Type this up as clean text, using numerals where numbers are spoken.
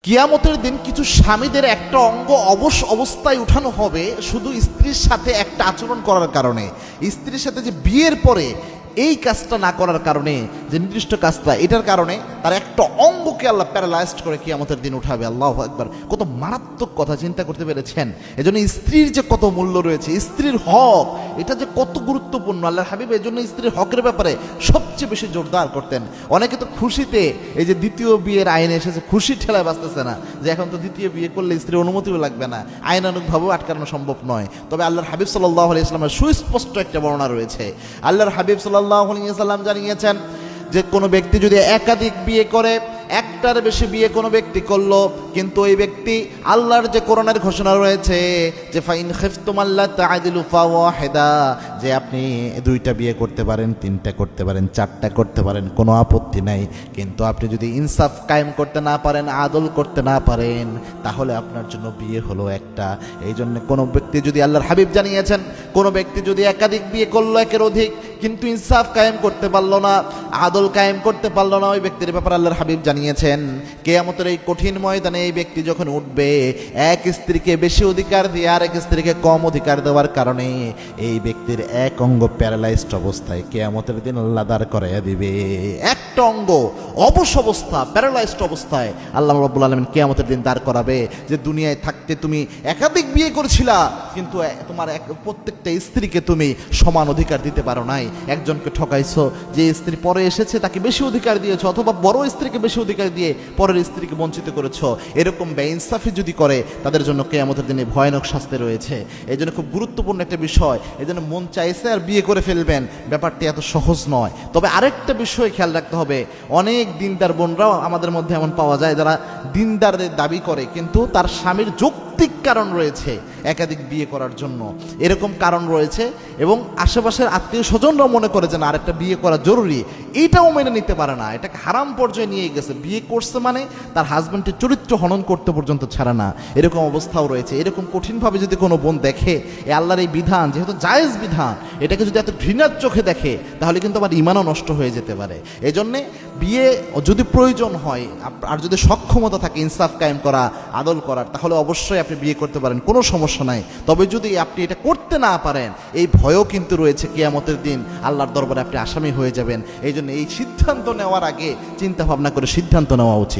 কিয়ামতের দিন কিছু স্বামীদের একটা অঙ্গ অবশ অবস্থায় উঠানো হবে শুধু স্ত্রীর সাথে একটা আচরণ করার কারণে। স্ত্রীর সাথে যে বিয়ের পরে এই কাজটা না করার কারণে, যে নির্দিষ্ট কাজটা, এটার কারণে তার একটা অঙ্গকে আল্লাহ প্যারালাইজড করে কিয়ামতের দিন উঠাবে। আল্লাহু আকবার! কত মারাত্মক কথা, চিন্তা করতে পেরেছেন? এজন্য স্ত্রীর যে কত মূল্য রয়েছে, স্ত্রীর হক এটা যে কত গুরুত্বপূর্ণ। আল্লাহর হাবিব এজন্য স্ত্রীর হকের ব্যাপারে সবচেয়ে বেশি জোরদার করতেন। অনেকে তো খুশিতে, এই যে দ্বিতীয় বিয়ের আইনে এসেছে, খুশি ঠেলায় বাঁচতেছে না যে এখন তো দ্বিতীয় বিয়ে করলে স্ত্রীর অনুমতিও লাগবে না, আইনানুগভাবেও আটকানো সম্ভব নয়। তবে আল্লাহর হাবিব সাল্লাল্লাহু আলাইহি ওয়াসাল্লামের সুস্পষ্ট একটা বর্ণনা রয়েছে। আল্লাহর হাবিব সাল্লাল্লাহু আলাইহি ওয়াসাল্লাম জানিয়েছেন যে কোনো ব্যক্তি যদি একাধিক বিয়ে করে, একটার বেশি বিয়ে কোনো ব্যক্তি করলো, কিন্তু ওই ব্যক্তি আল্লাহর যে কোরআনের ঘোষণা রয়েছে যে ফাইন খিফতুম আল্লা তা'দিলু ফাওয়াহিদা, যে আপনি দুইটা বিয়ে করতে পারেন, তিনটা করতে পারেন, চারটা করতে পারেন, কোনো আপত্তি নাই, কিন্তু আপনি যদি ইনসাফ কায়েম করতে না পারেন, আদল করতে না পারেন, তাহলে আপনার জন্য বিয়ে হলো একটা। এই জন্য কোনো ব্যক্তি যদি, আল্লাহর হাবিব জানিয়েছেন, কোনো ব্যক্তি যদি একাধিক বিয়ে করলো, একের অধিক, কিন্তু ইনসাফ কায়েম করতে পারলো না, আদল কায়েম করতে পারলো না, ওই ব্যক্তির ব্যাপারে আল্লাহর হাবিব জানিয়েছেন কিয়ামতের এই কঠিন ময়দানে এই ব্যক্তি যখন উঠবে, এক স্ত্রীকে বেশি অধিকার দিয়ে আর এক স্ত্রীকে কম অধিকার দেওয়ার কারণে এই ব্যক্তির এক অঙ্গ প্যারালাইজড অবস্থায় কিয়ামতের দিন আল্লাহ দাঁড় করাইয়া দিবে। একটা অঙ্গ অবশ অবস্থা, প্যারালাইজড অবস্থায় আল্লাহ রাব্বুল আলামিন কিয়ামতের দিন দাঁড় করাবে। যে দুনিয়ায় থাকতে তুমি একাধিক বিয়ে করেছিলা, কিন্তু তোমার প্রত্যেকটা স্ত্রীকে তুমি সমান অধিকার দিতে পারো নাই, একজনকে ঠকাইছো, যে স্ত্রী পরে এসেছে তাকে বেশি অধিকার দিয়েছো, অথবা বড় স্ত্রীকে বেশি অধিকার দিয়ে পরের স্ত্রীকে বঞ্চিত করেছো। এরকম বেইনসাফি যদি করে, তাদের জন্য কিয়ামতের দিনে ভয়ানক শাস্তি রয়েছে। এই জন্য খুব গুরুত্বপূর্ণ একটা বিষয়। এই জন্য মন চাইছে আর বিয়ে করে ফেলবেন, ব্যাপারটি এত সহজ নয়। তবে আরেকটা বিষয় খেয়াল রাখতে হবে, অনেক দিনদার বোনরাও আমাদের মধ্যে এমন পাওয়া যায় যারা দিনদারের দাবি করে, কিন্তু তার স্বামীর যৌক্তিক কারণ রয়েছে একাধিক বিয়ে করার জন্য, এরকম কারণ রয়েছে, এবং আশেপাশের আত্মীয় স্বজনরাও মনে করে যে না আরেকটা বিয়ে করা জরুরি, এইটাও মেনে নিতে পারে না, এটাকে হারাম পর্যায়ে নিয়ে গেছে। বিয়ে করছে মানে তার হাজব্যান্ডের চরিত্র হনন করতে পর্যন্ত ছাড়ে না, এরকম অবস্থাও রয়েছে। এরকম কঠিনভাবে যদি কোনো বোন দেখে এ আল্লাহর এই বিধান, যেহেতু জায়েজ বিধান, এটাকে যদি এত ঘৃণার চোখে দেখে, তাহলে কিন্তু আবার ঈমানও নষ্ট হয়ে যেতে পারে। এই জন্যে বিয়ে যদি প্রয়োজন হয় আর যদি সক্ষমতা থাকে ইনসাফ কায়েম করা, আদল করার, তাহলে অবশ্যই আপনি বিয়ে করতে পারেন, কোনো সমস্যা নাই। তবে যদি আপনি এটা করতে না পারেন, এই ভয়ও কিন্তু রয়েছে কিয়ামতের দিন আল্লাহর দরবারে আপনি আসামি হয়ে যাবেন। এই জন্য এই সিদ্ধান্ত নেওয়ার আগে চিন্তা ভাবনা করে সিদ্ধান্ত নেওয়া উচিত।